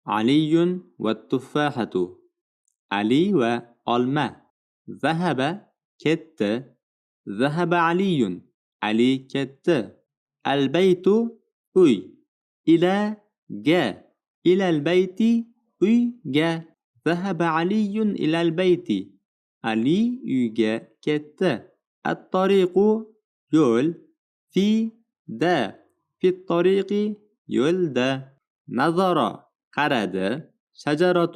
علي والتفاحة. علي والما. ذهب كت. ذهب علي. علي كت. البيت أي. إلى جا. إلى البيت أي جا. ذهب علي إلى البيت. علي uyga ketdi. الطريق yo'l. في دا. في الطريق yo'lda. نظر qaradi. شجرة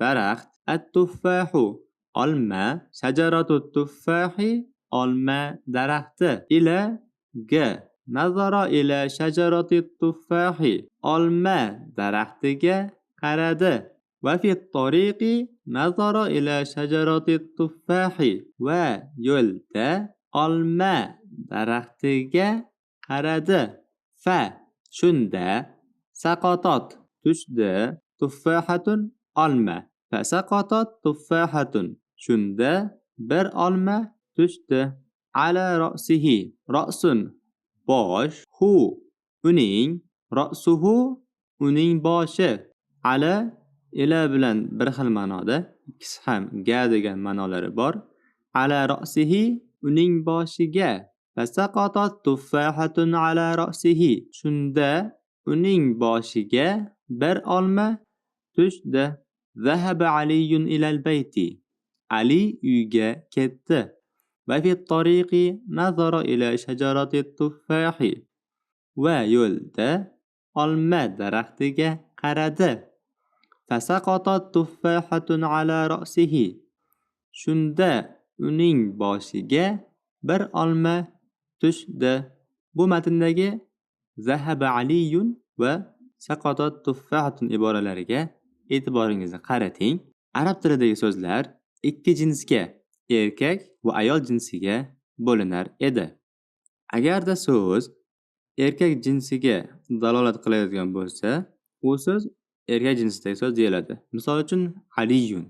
daraxt. التفاح olma. شجرة التفاح olma daraxti. إلى ga. نظر إلى شجرة التفاح olma daraxtiga qaradi. وفي الطريق نظر إلى شجرة التفاح ويولدا olma daraxtiga qaradi. shunda سقطت tushdi تفاحة olma. فسقطت تفاحة shunda bir olma tushdi. على رأسه رأس bosh. hu uning. رأسه uning boshi. على ila bilan bir xil ma'noda, ikkisi ham ga degan ma'nolari bor. Ala ra'sihi uning boshiga. Fasaqatat tuffahatun ala ra'sihi. Shunda uning boshiga bir olma tushdi. Zahaba Aliyun ilal bayti. Ali uyga ketdi. Va fi tariqi nazara ila shajarati tuffahi. Va yo'lda olma daraxtiga qaradi. فسقطت تفاحة على رأسه. shunda uning boshiga bir olma tushdi. Bu matndagi zahaba aliyun va saqatat tuffahatun iboralariga e'tiboringizni qarating. Arab tilidagi so'zlar ikki jinsga, erkak va ayol jinsiga bo'linar edi. Agarda so'z erkak jinsiga dalolat qilayotgan bo'lsa, u so'z erkak jinsidagi so'z deyiladi. Misol uchun Aliyun.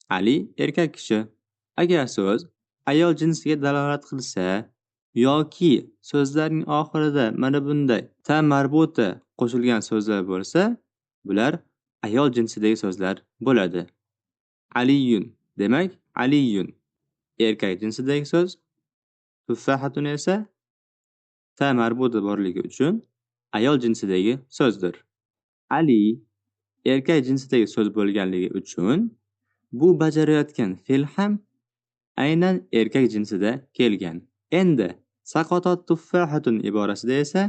Ali erkak kishi. Agar so'z ayol jinsiga dalolat qilsa yoki so'zlarning oxirida mana bunday ta marbuta qo'shilgan so'zlar bo'lsa, bular ayol jinsidagi so'zlar bo'ladi. Aliyun demak Aliyun erkak jinsidagi so'z. Tuffahatun esa ta marbuta borligi uchun ayol jinsidagi so'zdir. Ali erkak jinsidagi so'z bo'lganligi uchun bu bajarayotgan fe'l ham aynan erkak jinsida kelgan. Endi saqatat tuffahatun iborasida esa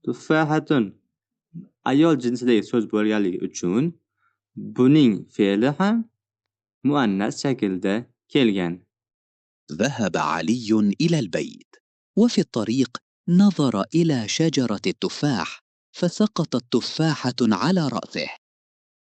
tuffahatun ayol jinsidagi so'z bo'lganligi uchun buning fe'li ham muannas shaklda kelgan. ذهب علي إلى البيت وفي الطريق نظر إلى شجرة التفاح فسقطت تفاحة على رأسه.